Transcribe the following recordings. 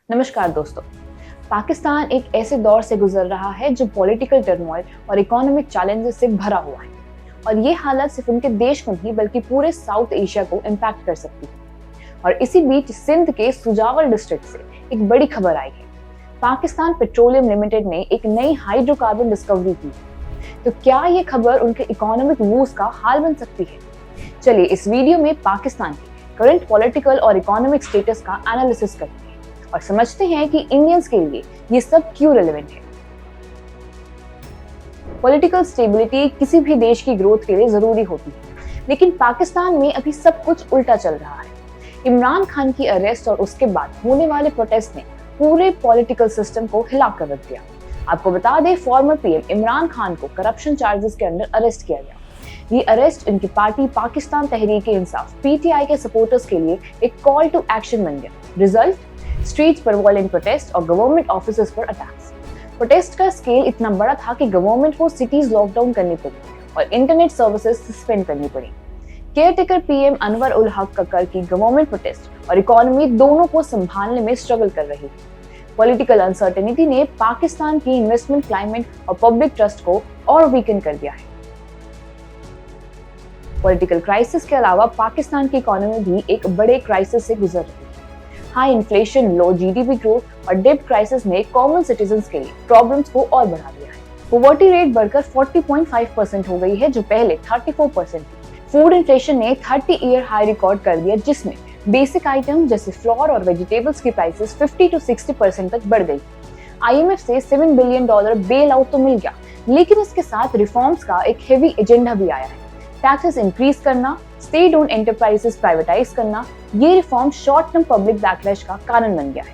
नमस्कार दोस्तों। पाकिस्तान एक ऐसे दौर से गुजर रहा है जो पॉलिटिकल टर्मोइल और इकोनॉमिक चैलेंजेस से भरा हुआ है और ये हालत सिर्फ उनके देश को नहीं बल्कि पूरे साउथ एशिया को इम्पैक्ट कर सकती है। और इसी बीच सिंध के सुजावल डिस्ट्रिक्ट से एक बड़ी खबर आई है। पाकिस्तान पेट्रोलियम लिमिटेड ने एक नई हाइड्रोकार्बन डिस्कवरी की। तो क्या ये खबर उनके इकोनॉमिक वूज का हाल बन सकती है? चलिए इस वीडियो में पाकिस्तान के करंट पॉलिटिकल और इकोनॉमिक स्टेटस का एनालिसिस करते हैं और समझते हैं कि इंडियंस के लिए ये सब क्यों रेलेवेंट है। पॉलिटिकल स्टेबिलिटी किसी भी देश की ग्रोथ के लिए जरूरी होती है, लेकिन पाकिस्तान में अभी सब कुछ उल्टा चल रहा है। इमरान खान की अरेस्ट और उसके बाद होने वाले प्रोटेस्ट ने पूरे पॉलिटिकल सिस्टम को हिला कर रख दिया। आपको बता दें, फॉर्मर पीएम इमरान खान को करप्शन चार्जेस के अंडर अरेस्ट किया गया। ये अरेस्ट इनकी पार्टी पाकिस्तान तहरीक-ए-इंसाफ पीटीआई के सपोर्टर्स के लिए एक कॉल टू एक्शन बन गया। रिजल्ट, स्ट्रीट्स पर वायलेंट प्रोटेस्ट और गवर्नमेंट ऑफिसेज पर अटैक्स। प्रोटेस्ट का स्केल इतना बड़ा था कि गवर्नमेंट को सिटीज लॉकडाउन करनी पड़ी और इंटरनेट सर्विसेज सस्पेंड करनी पड़ी। केयरटेकर पीएम अनवर उल हक कक्कर की गवर्नमेंट प्रोटेस्ट और इकोनॉमी दोनों को संभालने में स्ट्रगल कर रही है। पॉलिटिकल अनसर्टेनिटी ने पाकिस्तान की इन्वेस्टमेंट क्लाइमेट और पब्लिक ट्रस्ट को और वीकन कर दिया है। पॉलिटिकल क्राइसिस के अलावा पाकिस्तान की इकोनॉमी भी एक बड़े क्राइसिस से गुजर रही है। हाई इन्फ्लेशन, लो जीडीपी ग्रोथ और डेब्ट क्राइसिस ने कॉमन सिटीजन्स के लिए प्रॉब्लम्स को और बढ़ा दिया है। पॉवर्टी रेट बढ़कर 40.5% हो गई है, जो पहले 34% थी। फूड इन्फ्लेशन ने 30 ईयर हाई रिकॉर्ड कर दिया, जिसमें बेसिक आइटम जैसे फ्लोर और वेजिटेबल्स की प्राइसेस 50 to 60% तक बढ़ गई। आईएमएफ से $7 बिलियन बेल आउट तो मिल गया, लेकिन इसके साथ रिफॉर्म्स का एक हेवी एजेंडा भी आया है। टैक्सेस इंक्रीज करना, स्टेट ओन्ड एंटरप्राइजेस प्राइवेटाइज करना, ये reform short term public backlash का कारण बन गया है।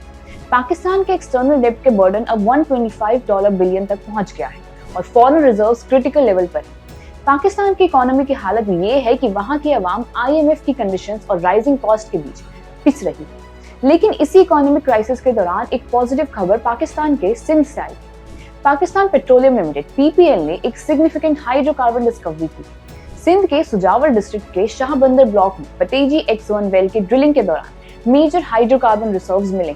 पाकिस्तान के एक्सटर्नल डेब्ट के बर्डन अब $125 बिलियन तक पहुंच गया है और फॉरेन रिजर्व्स क्रिटिकल लेवल पर है। पाकिस्तान की इकोनॉमी की हालत ये है कि वहां की आवाम आईएमएफ की कंडीशंस और राइजिंग कॉस्ट के बीच पिस रही है। लेकिन इसी इकोनॉमिक क्राइसिस के दौरान एक पॉजिटिव खबर पाकिस्तान के सिंध से आई। पाकिस्तान पेट्रोलियम लिमिटेड पीपीएल ने एक सिग्निफिकेंट हाइड्रोकार्बन डिस्कवरी की। सिंध के सुजावल डिस्ट्रिक्ट के शाहबंदर ब्लॉक में पतेजी X1 वेल के ड्रिलिंग के दौरान मेजर हाइड्रोकार्बन रिजर्व्स मिले।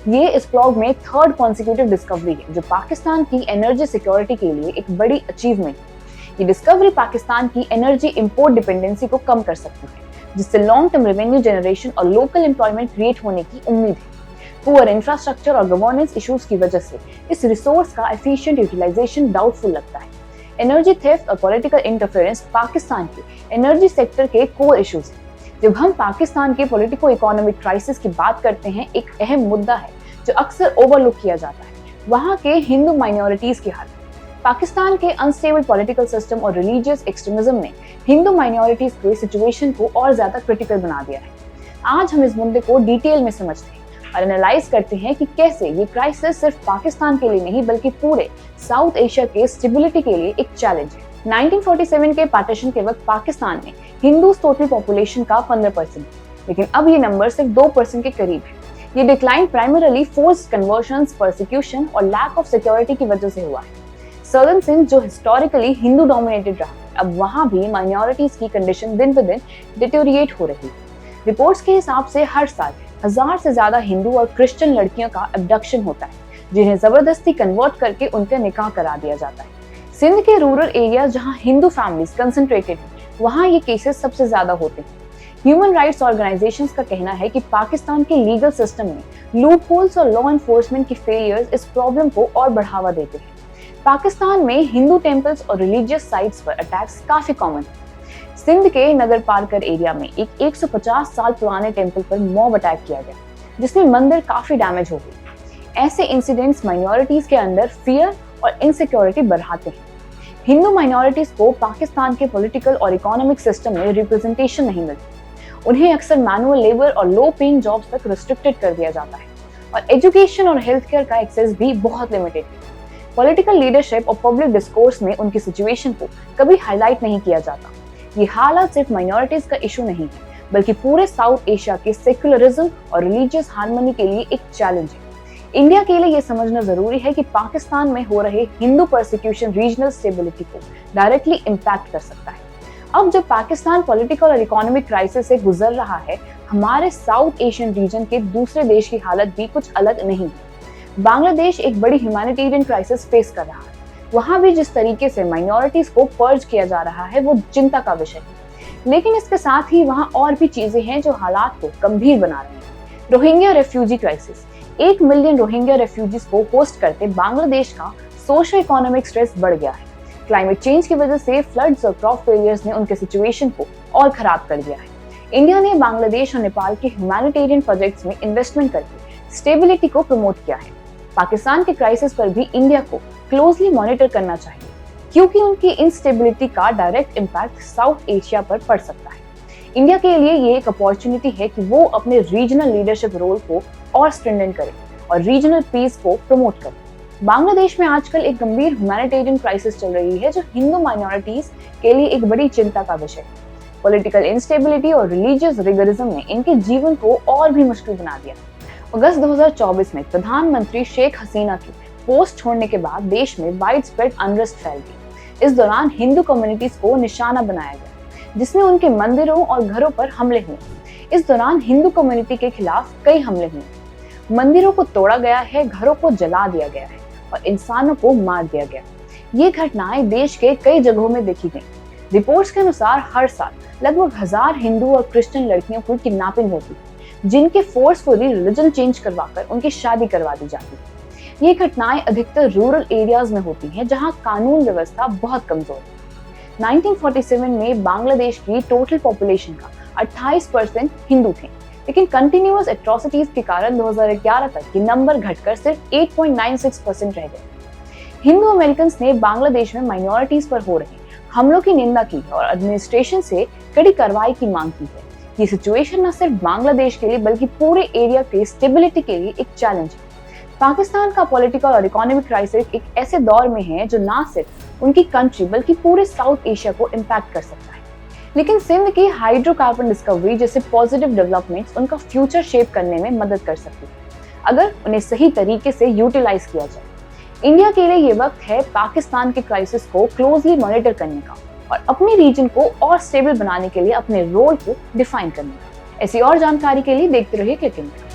ये इस ब्लॉक में थर्ड कॉन्सिक्यूटिव डिस्कवरी है, जो पाकिस्तान की एनर्जी सिक्योरिटी के लिए एक बड़ी अचीवमेंट है। ये डिस्कवरी पाकिस्तान की एनर्जी इंपोर्ट डिपेंडेंसी को कम कर सकती है, जिससे लॉन्ग टर्म रेवेन्यू जनरेशन और लोकल एम्प्लॉयमेंट क्रिएट होने की उम्मीद है। पुअर इंफ्रास्ट्रक्चर और गवर्नेंस इश्यूज की वजह से इस रिसोर्स का एफिशिएंट यूटिलाइजेशन डाउटफुल लगता है। एनर्जी थेफ्ट और पॉलिटिकल इंटरफेरेंस पाकिस्तान के एनर्जी सेक्टर के कोर इश्यूज हैं। जब हम पाकिस्तान के पॉलिटिको इकोनॉमिक क्राइसिस की बात करते हैं, एक अहम मुद्दा है जो अक्सर ओवरलुक किया जाता है, वहां के हिंदू माइनॉरिटीज की हालत। पाकिस्तान के अनस्टेबल पॉलिटिकल सिस्टम और रिलीजियस एक्सट्रीमिज्म ने हिंदू माइनॉरिटीज के सिचुएशन को और ज्यादा क्रिटिकल बना दिया है। आज हम इस मुद्दे को डिटेल में समझते हैं और एनालाइज करते हैं कि कैसे ये क्राइसिस सिर्फ पाकिस्तान के लिए नहीं बल्कि पूरे साउथ एशिया के स्टेबिलिटी के लिए एक चैलेंज है। 1947 के पार्टीशन के वक्त पाकिस्तान में हिंदू टोटल पॉपुलेशन का 15%, लेकिन अब ये नंबर सिर्फ 2% के करीब है। ये decline primarily forced conversions, persecution और लैक ऑफ सिक्योरिटी की वजह से हुआ है। सर्दर्न सिंध, जो हिस्टोरिकली हिंदू डोमिनेटेड रहा, अब वहां भी माइनॉरिटीज की कंडीशन दिन ब दिन डिटोरिएट हो रही है। रिपोर्ट्स के हिसाब से हर साल 1000 से ज्यादा हिंदू और क्रिश्चियन लड़कियों का अबडक्शन होता है, जिन्हें जबरदस्ती कन्वर्ट करके उनका निकाह करा दिया जाता है। सिंध के रूरल एरिया जहां हिंदू फैमिलीज कंसंट्रेटेड हैं, वहां ये केसेस सबसे ज्यादा होते हैं। ह्यूमन राइट्स ऑर्गेनाइजेशंस का कहना है कि पाकिस्तान के लीगल सिस्टम में लूपहोल्स और लॉ एनफोर्समेंट की फेलियर्स इस प्रॉब्लम को और बढ़ावा देते हैं। पाकिस्तान में हिंदू टेम्पल्स और रिलीजियस साइट्स पर अटैक्स काफी कॉमन है। सिंध के नगर पारकर एरिया में एक 150 साल पुराने टेम्पल पर मॉब अटैक किया गया, जिसमें मंदिर काफी डैमेज हो गई। ऐसे इंसिडेंट्स माइनॉरिटीज के अंदर फियर और इनसिक्योरिटी बढ़ाते हैं। हिंदू माइनॉरिटीज को पाकिस्तान के पॉलिटिकल और इकोनॉमिक सिस्टम में रिप्रेजेंटेशन नहीं मिलती। उन्हें अक्सर मैनुअल लेबर और लो पेइंग जॉब्स तक रिस्ट्रिक्टेड कर दिया जाता है और एजुकेशन और हेल्थ केयर का एक्सेस भी बहुत लिमिटेड है। पॉलिटिकल लीडरशिप और पब्लिक डिस्कोर्स में उनकी सिचुएशन को कभी हाईलाइट नहीं किया जाता। ये हालत सिर्फ माइनॉरिटीज का इशू नहीं है, बल्कि पूरे साउथ एशिया के सेक्युलरिज्म और रिलीजियस हार्मनी के लिए एक चैलेंज है। इंडिया के लिए ये समझना जरूरी है कि पाकिस्तान में हो रहे हिंदू परसिक्यूशन रीजनल स्टेबिलिटी को डायरेक्टली इम्पैक्ट कर सकता है। अब जब पाकिस्तान पॉलिटिकल और इकोनॉमिक क्राइसिस से गुजर रहा है, हमारे साउथ एशियन रीजन के दूसरे देश की हालत भी कुछ अलग नहीं है। बांग्लादेश एक बड़ी ह्यूमैनिटेरियन क्राइसिस फेस कर रहा है। वहां भी जिस तरीके से माइनॉरिटीज को पर्ज किया जा रहा है वो चिंता का विषय है। लेकिन इसके साथ ही वहां और भी चीजें हैं जो हालात को गंभीर बना रही हैं। Rohingya refugee crisis. 1 million Rohingya refugees को होस्ट करते बांग्लादेश का सोशल इकोनॉमिक स्ट्रेस बढ़ गया है। क्लाइमेट चेंज की वजह से फ्लड्स और क्रॉप फेलियर्स ने उनके सिचुएशन को और खराब कर दिया है। इंडिया ने बांग्लादेश और नेपाल के ह्यूमैनिटेरियन प्रोजेक्ट्स में इन्वेस्टमेंट करके स्टेबिलिटी को प्रमोट किया है। पाकिस्तान के क्राइसिस पर भी इंडिया को क्लोजली मॉनिटर करना चाहिए, क्योंकि उनकी इंस्टेबिलिटी का डायरेक्ट इम्पैक्ट साउथ एशिया पर पड़ सकता है। इंडिया के लिए ये एक अपॉर्चुनिटी है कि वो अपने रीजनल लीडरशिप रोल को और स्ट्रेंथन करे और रीजनल पीस को प्रमोट करे। बांग्लादेश में आजकल एक गंभीर ह्यूमैनिटेरियन क्राइसिस चल रही है जो हिंदू माइनॉरिटीज के लिए एक बड़ी चिंता का विषय है। पॉलिटिकल इंस्टेबिलिटी और रिलीजियस रिगरिज्म ने इनके जीवन को और भी मुश्किल बना दिया। अगस्त 2024 में प्रधानमंत्री शेख हसीना की पोस्ट छोड़ने के बाद देश में वाइड स्प्रेड अनरेस्ट फैल गई। इस दौरान हिंदू कम्युनिटीज को निशाना बनाया गया, जिसमें उनके मंदिरों और घरों पर हमले हुए। इस दौरान हिंदू कम्युनिटी के खिलाफ कई हमले हुए। मंदिरों को तोड़ा गया है, घरों को जला दिया गया है और इंसानों को मार दिया गया। ये घटनाएं देश के कई जगहों में देखी गई। रिपोर्ट्स के अनुसार हर साल लगभग 1000 हिंदू और क्रिश्चियन लड़कियों की किडनैपिंग होती है, जिनके फोर्सफुली रिलीजन चेंज करवाकर उनकी शादी करवा दी जाती है। ये घटनाएं अधिकतर रूरल एरियाज में होती हैं, जहां कानून व्यवस्था बहुत कमजोर है। 1947 में बांग्लादेश की टोटल पॉपुलेशन का 28% हिंदू थे, लेकिन कंटिन्यूअस एट्रोसिटीज के कारण 2011 तक ये नंबर घटकर सिर्फ 8.96% रह गए। हिंदू अमेरिकन ने बांग्लादेश में माइनॉरिटीज पर हो रहे हमलों की निंदा की और एडमिनिस्ट्रेशन से कड़ी कार्रवाई की मांग की है। ये सिचुएशन न सिर्फ बांग्लादेश के लिए बल्कि पूरे एरिया के स्टेबिलिटी के लिए एक चैलेंज है। पाकिस्तान का पॉलिटिकल और इकोनॉमिक क्राइसिस एक ऐसे दौर में है जो न सिर्फ उनकी कंट्री बल्कि पूरे साउथ एशिया को इम्पैक्ट कर सकता है। लेकिन सिंध की हाइड्रोकार्बन डिस्कवरी जैसे पॉजिटिव डेवलपमेंट्स उनका फ्यूचर शेप करने में मदद कर सकती है, अगर उन्हें सही तरीके से यूटिलाइज किया जाए। इंडिया के लिए ये वक्त है पाकिस्तान के क्राइसिस को क्लोजली मॉनिटर करने का और अपने रीजन को और स्टेबल बनाने के लिए अपने रोल को डिफाइन करने का। ऐसी और जानकारी के लिए देखते रहिए क्लिक इंडिया।